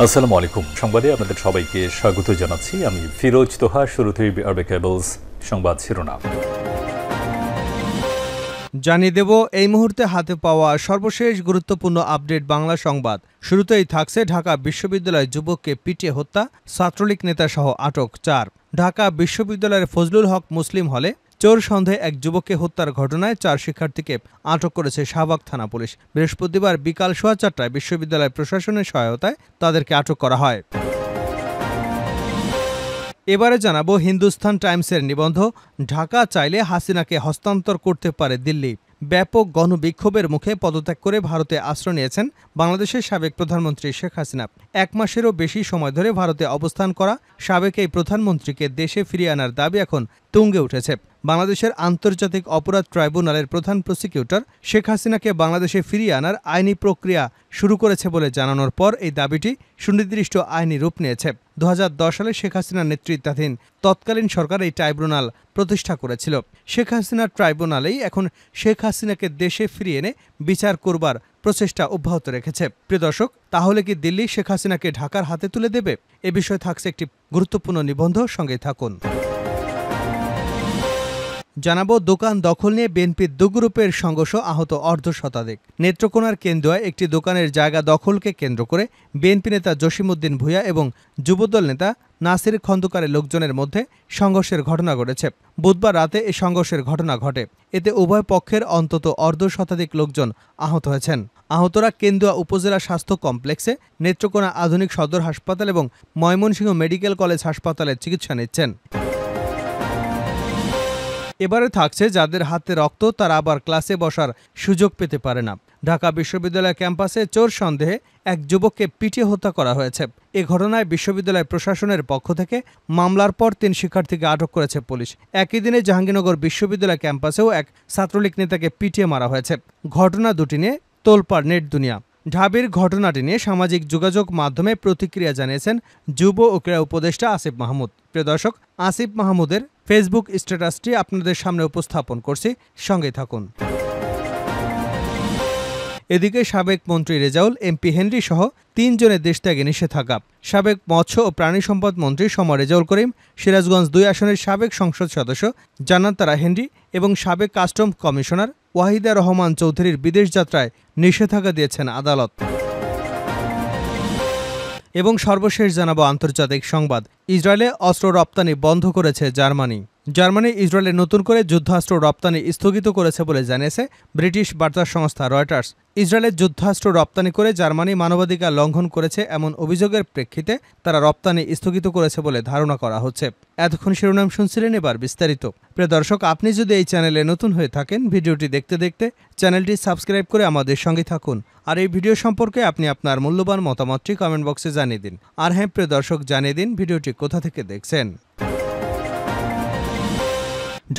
আসসালামু আলাইকুম। সংবাদে আপনাদের সবাইকে স্বাগত জানাচ্ছি। আমি ফিরোজ তোহা। শুরুতেই আরবে কেবলস সংবাদ শিরোনাম জানিয়ে দেব এই মুহূর্তে হাতে পাওয়া সর্বশেষ গুরুত্বপূর্ণ আপডেট বাংলা সংবাদ। শুরুতেই থাকছে ঢাকা বিশ্ববিদ্যালয় যুবককে পিটিয়ে হত্যা, ছাত্রলীগ নেতা সহ আটক ৪। ঢাকা বিশ্ববিদ্যালয়ের ফজলুল হক মুসলিম হলে চোর সন্দেহে এক যুবককে হত্যার ঘটনায় ৪ শিক্ষার্থীকে আটক করেছে শাহবাগ থানা পুলিশ। বৃহস্পতিবার বিকাল 4:15টায় বিশ্ববিদ্যালয় প্রশাসনের সহায়তায় তাদেরকে আটক করা হয়। এবারে জানাবো হিন্দুস্তান টাইমসের নিবন্ধ, ঢাকা চাইলে হাসিনাকে হস্তান্তর করতে পারে দিল্লি। ব্যাপক গণবিক্ষোভের মুখে পদত্যাগ করে ভারতে আশ্রয় নিয়েছেন বাংলাদেশের সাবেক প্রধানমন্ত্রী শেখ হাসিনা। ১ মাসেরও বেশি সময় ধরে ভারতে অবস্থান করা সাবেক এই প্রধানমন্ত্রীকে দেশে ফিরিয়ে আনার দাবি এখন তুঙ্গে উঠেছে। বাংলাদেশের আন্তর্জাতিক অপরাধ ট্রাইব্যুনালের প্রধান প্রসিকিউটর শেখ হাসিনাকে বাংলাদেশে ফিরিয়ে আনার আইনি প্রক্রিয়া শুরু করেছে বলে জানানোর পর এই দাবিটি সুনির্দিষ্ট আইনি রূপ নিয়েছে। ২০১০ সালে শেখ হাসিনার নেতৃত্বাধীন তৎকালীন সরকার এই ট্রাইব্যুনাল প্রতিষ্ঠা করেছিল। শেখ হাসিনার ট্রাইব্যুনালেই এখন শেখ হাসিনাকে দেশে ফিরিয়ে এনে বিচার করবার প্রচেষ্টা অব্যাহত রেখেছে। প্রিয় দর্শক, তাহলে কি দিল্লি শেখ হাসিনাকে ঢাকার হাতে তুলে দেবে? এ বিষয়ে থাকছে একটি গুরুত্বপূর্ণ নিবন্ধ, সঙ্গে থাকুন। জানাবো দোকান দখল নিয়ে বিএনপির ২ গ্রুপের সংঘর্ষ, আহত অর্ধশতাধিক। নেত্রকোনার কেন্দ্রয় একটি দোকানের জায়গা দখলকে কেন্দ্র করে বিএনপি নেতা জসিমউদ্দিন ভূঁইয়া এবং যুবদল নেতা নাসির খন্দকারের লোকজনের মধ্যে সংঘর্ষের ঘটনা ঘটেছে। বুধবার রাতে এই সংঘর্ষের ঘটনা ঘটে। এতে উভয় পক্ষের অন্তত অর্ধশতাধিক লোকজন আহত হয়েছেন। আহতরা কেন্দুয়া উপজেলা স্বাস্থ্য কমপ্লেক্সে, নেত্রকোনা আধুনিক সদর হাসপাতাল এবং ময়মনসিংহ মেডিকেল কলেজ হাসপাতালে চিকিৎসা নিচ্ছেন। এবারে থাকছে যাদের হাতে রক্ত তারা আবার ক্লাসে বসার সুযোগ পেতে পারে না। ঢাকা বিশ্ববিদ্যালয় ক্যাম্পাসে চোর সন্দেহে এক যুবককে পিটিয়ে হত্যা করা হয়েছে। এ ঘটনায় বিশ্ববিদ্যালয় প্রশাসনের পক্ষ থেকে মামলার পর ৩ শিক্ষার্থীকে আটক করেছে পুলিশ। একই দিনে জাহাঙ্গীরনগর বিশ্ববিদ্যালয় ক্যাম্পাসেও এক ছাত্রলীগ নেতাকে পিটিয়ে মারা হয়েছে। ঘটনা দুটি নিয়ে তোলপাড় নেট দুনিয়া। ঢাবির ঘটনাটি নিয়ে সামাজিক যোগাযোগ মাধ্যমে প্রতিক্রিয়া জানিয়েছেন যুব ও ক্রীড়া উপদেষ্টা আসিফ মাহমুদ। প্রিয় দর্শক, আসিফ মাহমুদের ফেসবুক স্ট্যাটাসটি আপনাদের সামনে উপস্থাপন করছি, সঙ্গে থাকুন। এদিকে সাবেক মন্ত্রী রেজাউল, এমপি হেনরি সহ ৩ জনের দেশ ত্যাগে নিষেধাজ্ঞা। সাবেক মৎস্য ও প্রাণী সম্পদ মন্ত্রী সমর রেজাউল করিম, সিরাজগঞ্জ ২ আসনের সাবেক সংসদ সদস্য জান্নাত তারা হেনরি এবং সাবেক কাস্টম কমিশনার ওয়াহিদা রহমান চৌধুরীর বিদেশ যাত্রায় নিষেধাজ্ঞা দিয়েছেন আদালত। এবং সর্বশেষ জানাবো আন্তর্জাতিক সংবাদ, ইসরায়েলে অস্ত্র রপ্তানি বন্ধ করেছে জার্মানি। জার্মানি ইসরায়েলে নতুন করে যুদ্ধাস্ত্র রপ্তানি স্থগিত করেছে বলে জানিয়েছে ব্রিটিশ বার্তা সংস্থা রয়টার্স। ইসরায়েলের যুদ্ধাস্ত্র রপ্তানি করে জার্মানি মানবাধিকার লঙ্ঘন করেছে এমন অভিযোগের প্রেক্ষিতে তারা রপ্তানি স্থগিত করেছে বলে ধারণা করা হচ্ছে। এতক্ষণ শিরোনাম শুনছিলেন, এবার বিস্তারিত। প্রিয় দর্শক, আপনি যদি এই চ্যানেলে নতুন হয়ে থাকেন, ভিডিওটি দেখতে দেখতে চ্যানেলটি সাবস্ক্রাইব করে আমাদের সঙ্গে থাকুন। আর এই ভিডিও সম্পর্কে আপনি আপনার মূল্যবান মতামতটি কমেন্ট বক্সে জানিয়ে দিন। আর হ্যাঁ প্রিয় দর্শক, জানিয়ে দিন ভিডিওটি কোথা থেকে দেখছেন।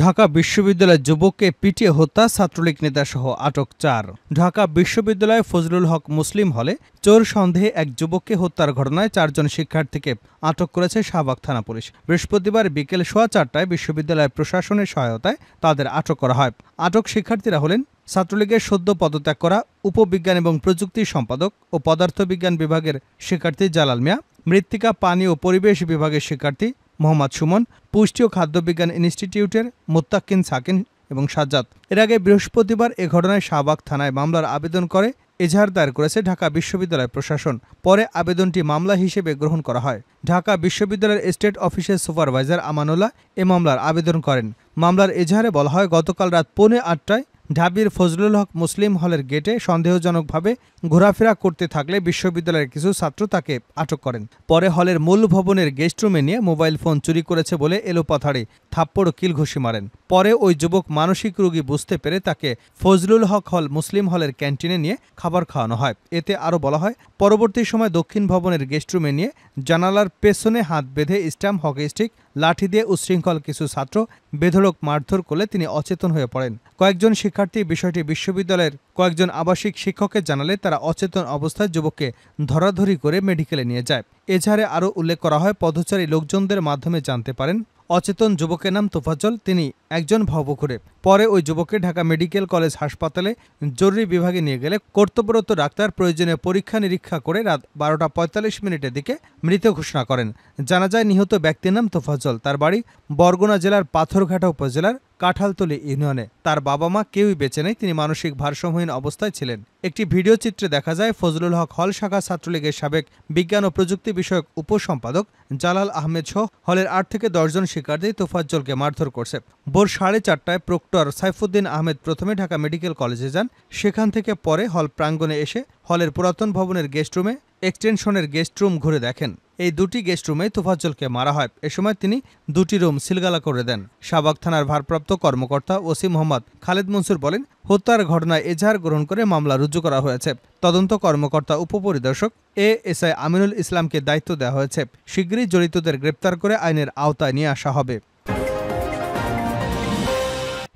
ঢাকা বিশ্ববিদ্যালয়ের যুবককে পিটিয়ে হত্যা, ছাত্রলীগ নেতা সহ আটক ৪। ঢাকা বিশ্ববিদ্যালয়ে ফজলুল হক মুসলিম হলে চোর সন্দেহে এক যুবককে হত্যার ঘটনায় ৪ জন শিক্ষার্থীকে আটক করেছে শাহবাগ থানা পুলিশ। বৃহস্পতিবার বিকেল 4:15টায় বিশ্ববিদ্যালয় প্রশাসনের সহায়তায় তাদের আটক করা হয়। আটক শিক্ষার্থীরা হলেন ছাত্রলীগের সদ্য পদত্যাগ করা উপবিজ্ঞান এবং প্রযুক্তি সম্পাদক ও পদার্থবিজ্ঞান বিভাগের শিক্ষার্থী জালাল মিয়া, মৃত্তিকা, পানি ও পরিবেশ বিভাগের শিক্ষার্থী মোহাম্মদ সুমন, পুষ্টি ও খাদ্যবিজ্ঞান ইনস্টিটিউটের মোত্তাকিন সাকিন এবং সাজ্জাদ। এর আগে বৃহস্পতিবার এ ঘটনায় শাহবাগ থানায় মামলার আবেদন করে এজাহার দায়ের করেছে ঢাকা বিশ্ববিদ্যালয় প্রশাসন। পরে আবেদনটি মামলা হিসেবে গ্রহণ করা হয়। ঢাকা বিশ্ববিদ্যালয়ের স্টেট অফিসের সুপারভাইজার আমানুল্লাহ এ মামলার আবেদন করেন। মামলার এজাহারে বলা হয়, গতকাল রাত 8:45টায় ঢাবির ফজলুল হক মুসলিম হলের গেটে সন্দেহজনকভাবে ঘোরাফেরা করতে থাকলে বিশ্ববিদ্যালয়ের কিছু ছাত্র তাকে আটক করেন। পরে হলের মূল ভবনের গেস্টরুমে নিয়ে মোবাইল ফোন চুরি করেছে বলে এলোপাথাড়ি থাপ্পড় ও কিলঘুষি মারেন। পরে ওই যুবক মানসিক রোগী বুঝতে পেরে তাকে ফজলুল হক হল মুসলিম হলের ক্যান্টিনে নিয়ে খাবার খাওয়ানো হয়। এতে আরও বলা হয়, পরবর্তী সময় দক্ষিণ ভবনের গেস্টরুমে নিয়ে জানালার পেছনে হাত বেঁধে স্ট্যাম্প, হকি স্টিক, লাঠি দিয়ে উচ্ছৃঙ্খল কিছু ছাত্র বেধড়ক মারধর করলে তিনি অচেতন হয়ে পড়েন। কয়েকজন শিক্ষার্থী বিষয়টি বিশ্ববিদ্যালয়ের কয়েকজন আবাসিক শিক্ষককে জানালে তারা অচেতন অবস্থায় যুবককে ধরাধরি করে মেডিকেলে নিয়ে যায়। এজাহারে আরও উল্লেখ করা হয়, পথচারী লোকজনদের মাধ্যমে জানতে পারেন অচেতন যুবকের নাম তোফাজ্জল, তিনি একজন ভবঘুরে। পরে ওই যুবককে ঢাকা মেডিকেল কলেজ হাসপাতালে জরুরি বিভাগে নিয়ে গেলে কর্তব্যরত ডাক্তার প্রয়োজনীয় পরীক্ষা নিরীক্ষা করে রাত 12:45 দিকে মৃত ঘোষণা করেন। জানা যায় নিহত ব্যক্তির নাম তোফাজ্জল, তার বাড়ি বরগুনা জেলার পাথরঘাটা উপজেলার কাঁঠালতলী ইউনিয়নে। তার বাবা মা কেউই বেঁচে নেই, তিনি মানসিক ভারসাম্যহীন অবস্থায় ছিলেন। একটি ভিডিও চিত্রে দেখা যায় ফজলুল হক হল শাখা ছাত্রলীগের সাবেক বিজ্ঞান ও প্রযুক্তি বিষয়ক উপসম্পাদক জালাল আহমেদ সহ হলের 8 থেকে 10 জন শিক্ষার্থী তোফাজ্জলকে মারধর করছে। ভোর 4:30টায় প্রক্টর সাইফুদ্দিন আহমেদ প্রথমে ঢাকা মেডিকেল কলেজে যান, সেখান থেকে পরে হল প্রাঙ্গণে এসে হলের পুরাতন ভবনের গেস্ট রুমে এক্সটেনশনের গেস্ট রুম ঘুরে দেখেন। এই দুটি গেস্ট রুমে তোফাজ্জলকে মারা হয়। এ সময় তিনি দুটি রুম সিলগালা করে দেন। শাহবাগ থানার ভারপ্রাপ্ত কর্মকর্তা ওসি মোহাম্মদ খালেদ মনসুর বলেন, হত্যার ঘটনায় এজাহার গ্রহণ করে মামলা রুজু করা হয়েছে। তদন্ত কর্মকর্তা উপপরিদর্শক এএসআই আমিনুল ইসলামকে দায়িত্ব দেওয়া হয়েছে। শিগগিরই জড়িতদের গ্রেপ্তার করে আইনের আওতায় নিয়ে আসা হবে।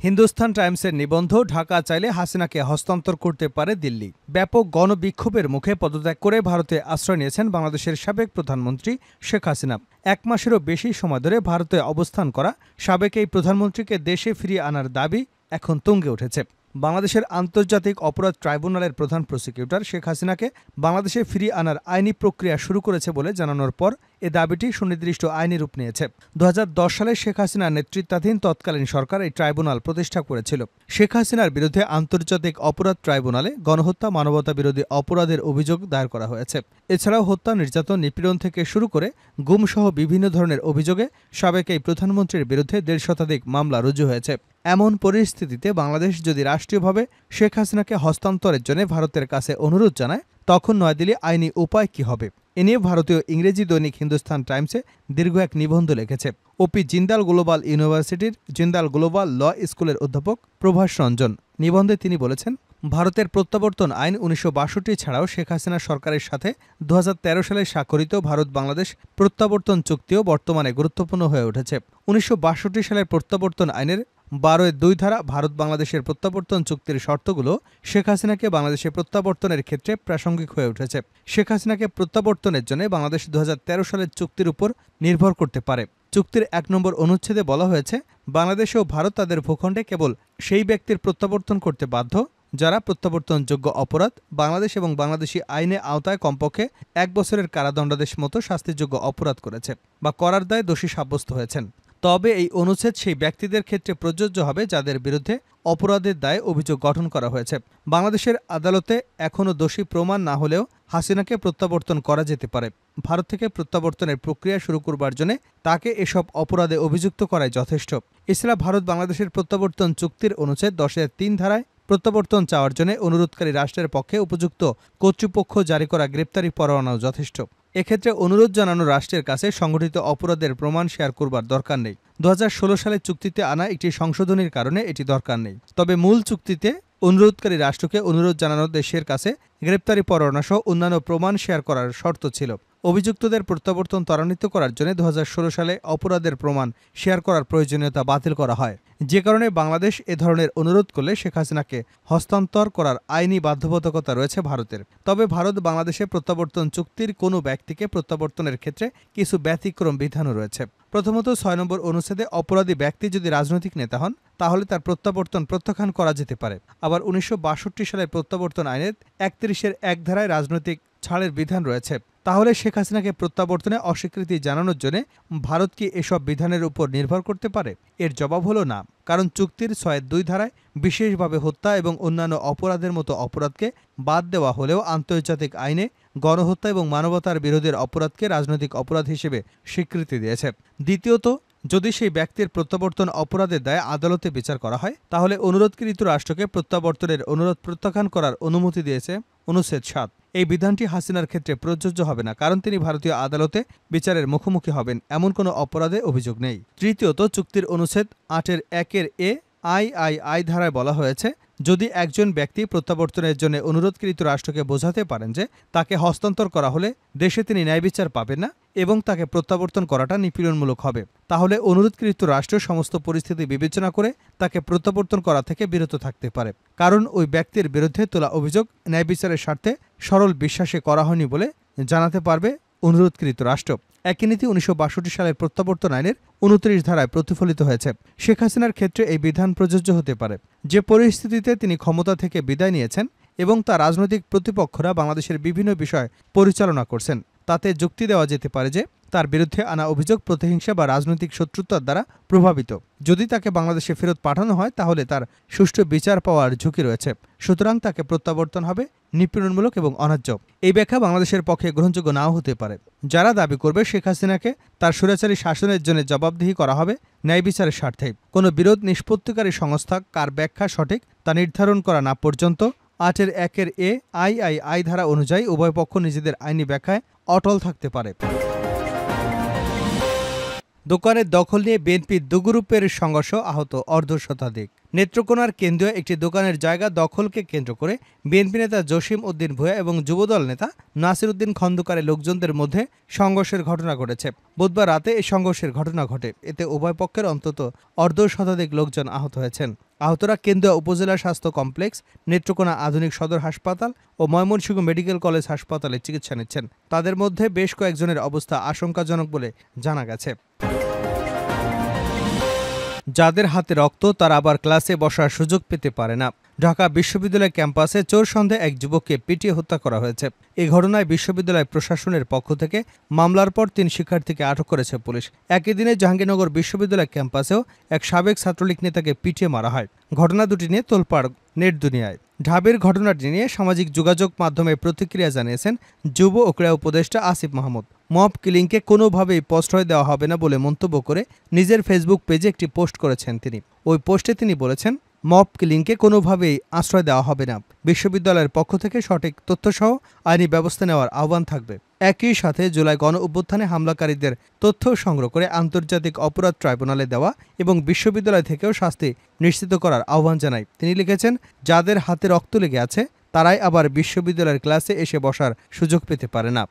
হিন্দুস্তান টাইমসের নিবন্ধ, ঢাকা চাইলে হাসিনাকে হস্তান্তর করতে পারে দিল্লি। ব্যাপক গণবিক্ষোভের মুখে পদত্যাগ করে ভারতে আশ্রয় নিয়েছেন বাংলাদেশের সাবেক প্রধানমন্ত্রী শেখ হাসিনা। 1 মাসেরও বেশি সময় ধরে ভারতে অবস্থান করা সাবেক এই প্রধানমন্ত্রীকে দেশে ফিরিয়ে আনার দাবি এখন তুঙ্গে উঠেছে। বাংলাদেশের আন্তর্জাতিক অপরাধ ট্রাইব্যুনালের প্রধান প্রসিকিউটর শেখ হাসিনাকে বাংলাদেশে ফিরিয়ে আনার আইনি প্রক্রিয়া শুরু করেছে বলে জানানোর পর এ দাবিটি সুনির্দিষ্ট আইনি রূপ নিয়েছে। 2010 সালে শেখ হাসিনার নেতৃত্বাধীন তৎকালীন সরকার এই ট্রাইব্যুনাল প্রতিষ্ঠা করেছিল। শেখ হাসিনার বিরুদ্ধে আন্তর্জাতিক অপরাধ ট্রাইব্যুনালে গণহত্যা, মানবতা বিরোধী অপরাধের অভিযোগ দায়ের করা হয়েছে। এছাড়াও হত্যা, নির্যাতন, নিপীড়ন থেকে শুরু করে গুমসহ বিভিন্ন ধরনের অভিযোগে সাবেক এই প্রধানমন্ত্রীর বিরুদ্ধে 1.5 শতাধিক মামলা রুজু হয়েছে। এমন পরিস্থিতিতে বাংলাদেশ যদি রাষ্ট্রীয়ভাবে শেখ হাসিনাকে হস্তান্তরের জন্য ভারতের কাছে অনুরোধ জানায়, তখন নয়াদিল্লি আইনি উপায় কি হবে? এ নিয়ে ভারতীয় ইংরেজি দৈনিক হিন্দুস্তান টাইমসে দীর্ঘ এক নিবন্ধ লিখেছে ওপি জিন্দাল গ্লোবাল ইউনিভার্সিটির জিন্দাল গ্লোবাল ল স্কুলের অধ্যাপক প্রভাস রঞ্জন। নিবন্ধে তিনি বলেছেন, ভারতের প্রত্যাবর্তন আইন 1962 ছাড়াও শেখ হাসিনা সরকারের সাথে 2013 সালে স্বাক্ষরিত ভারত বাংলাদেশ প্রত্যাবর্তন চুক্তিও বর্তমানে গুরুত্বপূর্ণ হয়ে উঠেছে। 1962 সালের প্রত্যাবর্তন আইনের 12-2 ধারা ভারত বাংলাদেশের প্রত্যাবর্তন চুক্তির শর্তগুলো শেখ হাসিনাকে বাংলাদেশে প্রত্যাবর্তনের ক্ষেত্রে প্রাসঙ্গিক হয়ে উঠেছে। শেখ হাসিনাকে প্রত্যাবর্তনের জন্য বাংলাদেশ 2013 সালের চুক্তির উপর নির্ভর করতে পারে। চুক্তির 1 নম্বর অনুচ্ছেদে বলা হয়েছে, বাংলাদেশ ও ভারত তাদের ভূখণ্ডে কেবল সেই ব্যক্তির প্রত্যাবর্তন করতে বাধ্য যারা প্রত্যাবর্তনযোগ্য অপরাধ, বাংলাদেশ এবং বাংলাদেশি আইনে আওতায় কমপক্ষে 1 বছরের কারাদণ্ডাদেশ মতো শাস্তিযোগ্য অপরাধ করেছে বা করার দায়ে দোষী সাব্যস্ত হয়েছেন। তবে এই অনুচ্ছেদ সেই ব্যক্তিদের ক্ষেত্রে প্রযোজ্য হবে যাদের বিরুদ্ধে অপরাধের দায়ে অভিযোগ গঠন করা হয়েছে। বাংলাদেশের আদালতে এখনও দোষী প্রমাণ না হলেও হাসিনাকে প্রত্যাবর্তন করা যেতে পারে। ভারত থেকে প্রত্যাবর্তনের প্রক্রিয়া শুরু করবার জন্য তাকে এসব অপরাধে অভিযুক্ত করাই যথেষ্ট। এছাড়া ভারত বাংলাদেশের প্রত্যাবর্তন চুক্তির অনুচ্ছেদ 10-3 ধারায় প্রত্যাবর্তন চাওয়ার জন্য অনুরোধকারী রাষ্ট্রের পক্ষে উপযুক্ত কর্তৃপক্ষ জারি করা গ্রেপ্তারি পরোয়ানাও যথেষ্ট। এক্ষেত্রে অনুরোধ জানানো রাষ্ট্রের কাছে সংঘটিত অপরাধের প্রমাণ শেয়ার করবার দরকার নেই। 2016 সালে চুক্তিতে আনা একটি সংশোধনীর কারণে এটি দরকার নেই। তবে মূল চুক্তিতে অনুরোধকারী রাষ্ট্রকে অনুরোধ জানানো দেশের কাছে গ্রেপ্তারি পরোয়ানা সহ অন্যান্য প্রমাণ শেয়ার করার শর্ত ছিল। অভিযুক্তদের প্রত্যাবর্তন ত্বরান্বিত করার জন্য 2016 সালে অপরাধের প্রমাণ শেয়ার করার প্রয়োজনীয়তা বাতিল করা হয়, যে কারণে বাংলাদেশ এ ধরনের অনুরোধ করলে শেখ হাসিনাকে হস্তান্তর করার আইনি বাধ্যবাধকতা রয়েছে ভারতের। তবে ভারত বাংলাদেশে প্রত্যাবর্তন চুক্তির কোনো ব্যক্তিকে প্রত্যাবর্তনের ক্ষেত্রে কিছু ব্যতিক্রম বিধানও রয়েছে। প্রথমত, 6 নম্বর অনুচ্ছেদে অপরাধী ব্যক্তি যদি রাজনৈতিক নেতা হন তাহলে তার প্রত্যাবর্তন প্রত্যাখ্যান করা যেতে পারে। আবার 1962 সালের প্রত্যাবর্তন আইনের 31-1 ধারায় রাজনৈতিক ছাড়ের বিধান রয়েছে। তাহলে শেখ হাসিনাকে প্রত্যাবর্তনে অস্বীকৃতি জানানোর জন্য ভারত কি এসব বিধানের উপর নির্ভর করতে পারে? এর জবাব হলো না, কারণ চুক্তির 6-2 ধারায় বিশেষভাবে হত্যা এবং অন্যান্য অপরাধের মতো অপরাধকে বাদ দেওয়া হলেও আন্তর্জাতিক আইনে গণহত্যা এবং মানবতার বিরোধের অপরাধকে রাজনৈতিক অপরাধ হিসেবে স্বীকৃতি দিয়েছে। দ্বিতীয়ত, যদি সেই ব্যক্তির প্রত্যাবর্তন অপরাধের দায়ে আদালতে বিচার করা হয় তাহলে অনুরোধকৃত রাষ্ট্রকে প্রত্যাবর্তনের অনুরোধ প্রত্যাখ্যান করার অনুমতি দিয়েছে অনুচ্ছেদ 7। এই বিধানটি হাসিনার ক্ষেত্রে প্রযোজ্য হবে না, কারণ তিনি ভারতীয় আদালতে বিচারের মুখোমুখি হবেন, এমন কোনো অপরাধে অভিযোগ নেই। তৃতীয়ত, চুক্তির অনুচ্ছেদ 8-1 আই ধারায় বলা হয়েছে, যদি একজন ব্যক্তি প্রত্যাবর্তনের জন্য অনুরোধকৃত রাষ্ট্রকে বোঝাতে পারেন যে তাকে হস্তান্তর করা হলে দেশে তিনি ন্যায় বিচার পাবেন না এবং তাকে প্রত্যাবর্তন করাটা নিপীড়নমূলক হবে, তাহলে অনুরোধকৃত রাষ্ট্র সমস্ত পরিস্থিতি বিবেচনা করে তাকে প্রত্যাবর্তন করা থেকে বিরত থাকতে পারে, কারণ ওই ব্যক্তির বিরুদ্ধে তোলা অভিযোগ ন্যায় বিচারের স্বার্থে সরল বিশ্বাসে করা হয়নি বলে জানাতে পারবে অনুরোধকৃত রাষ্ট্র। একই নীতি ১৯৬২ সালের প্রত্যাবর্তন আইনের ২৯ ধারায় প্রতিফলিত হয়েছে। শেখ হাসিনার ক্ষেত্রে এই বিধান প্রযোজ্য হতে পারে যে পরিস্থিতিতে তিনি ক্ষমতা থেকে বিদায় নিয়েছেন এবং তার রাজনৈতিক প্রতিপক্ষরা বাংলাদেশের বিভিন্ন বিষয় পরিচালনা করছেন। তাতে যুক্তি দেওয়া যেতে পারে যে তার বিরুদ্ধে আনা অভিযোগ প্রতিহিংসা বা রাজনৈতিক শত্রুতার দ্বারা প্রভাবিত। যদি তাকে বাংলাদেশে ফেরত পাঠানো হয় তাহলে তার সুষ্ঠু বিচার পাওয়ার ঝুঁকি রয়েছে, সুতরাং তাকে প্রত্যাবর্তন হবে নিপীড়নমূলক এবং অন্যায্য। এই ব্যাখ্যা বাংলাদেশের পক্ষে গ্রহণযোগ্য নাও হতে পারে। যারা দাবি করবে শেখ হাসিনাকে তার স্বৈরাচারী শাসনের জন্য জবাবদিহি করা হবে ন্যায় বিচারের স্বার্থে, কোনো বিরোধ নিষ্পত্তিকারী সংস্থা কার ব্যাখ্যা সঠিক তা নির্ধারণ করা না পর্যন্ত ৮-১ এ আই ধারা অনুযায়ী উভয় পক্ষ নিজেদের আইনি ব্যাখ্যায় অটল থাকতে পারে। দোকানের দখল নিয়ে বিএনপি দুগ্রুপের সংঘর্ষ, আহত অর্ধশতাধিক। নেত্রকোনার কেন্দ্রীয় একটি দোকানের জায়গা দখলকে কেন্দ্র করে বিএনপি নেতা জসিম উদ্দিন ভূঁইয়া এবং যুবদল নেতা নাসির উদ্দিন খন্দকারের লোকজনদের মধ্যে সংঘর্ষের ঘটনা ঘটেছে। বুধবার রাতে এই সংঘর্ষের ঘটনা ঘটে। এতে উভয় পক্ষের অন্তত অর্ধশতাধিক লোকজন আহত হয়েছেন। আহতরা কেন্দ্রীয় উপজেলা স্বাস্থ্য কমপ্লেক্স, নেত্রকোনা আধুনিক সদর হাসপাতাল ও ময়মনসিংহ মেডিকেল কলেজ হাসপাতালে চিকিৎসা নিচ্ছেন। তাদের মধ্যে বেশ কয়েকজনের অবস্থা আশঙ্কাজনক বলে জানা গেছে। যাদের হাতে রক্ত তারা আবার ক্লাসে বসার সুযোগ পেতে পারে না। ঢাকা বিশ্ববিদ্যালয় ক্যাম্পাসে চোর সন্দেহে এক যুবককে পিটিয়ে হত্যা করা হয়েছে। এই ঘটনায় বিশ্ববিদ্যালয় প্রশাসনের পক্ষ থেকে মামলার পর ৩ শিক্ষার্থীকে আটক করেছে পুলিশ। একই দিনে জাহাঙ্গীরনগর বিশ্ববিদ্যালয় ক্যাম্পাসেও এক সাবেক ছাত্রলীগ নেতাকে পিটিয়ে মারা হয়। ঘটনা দুটি নিয়ে তোলপাড় নেট দুনিয়ায়। ঢাবির ঘটনাটি নিয়ে সামাজিক যোগাযোগ মাধ্যমে প্রতিক্রিয়া জানিয়েছেন যুব ও ক্রীড়া উপদেষ্টা আসিফ মাহমুদ। মব কিলিংকে কোনোভাবেই প্রশ্রয় দেওয়া হবে না বলে মন্তব্য করে নিজের ফেসবুক পেজে একটি পোস্ট করেছেন তিনি। ওই পোস্টে তিনি বলেছেন, মব কিলিংকে কোনোভাবেই আশ্রয় দেওয়া হবে না। বিশ্ববিদ্যালয়ের পক্ষ থেকে সঠিক তথ্যসহ আইনি ব্যবস্থা নেওয়ার আহ্বান থাকবে। একই সাথে জুলাই গণ অভ্যুত্থানে হামলাকারীদের তথ্য সংগ্রহ করে আন্তর্জাতিক অপরাধ ট্রাইব্যুনালে দেওয়া এবং বিশ্ববিদ্যালয় থেকেও শাস্তি নিশ্চিত করার আহ্বান জানায়। তিনি লিখেছেন, যাদের হাতে রক্ত লেগে আছে তারাই আবার বিশ্ববিদ্যালয়ের ক্লাসে এসে বসার সুযোগ পেতে পারে না।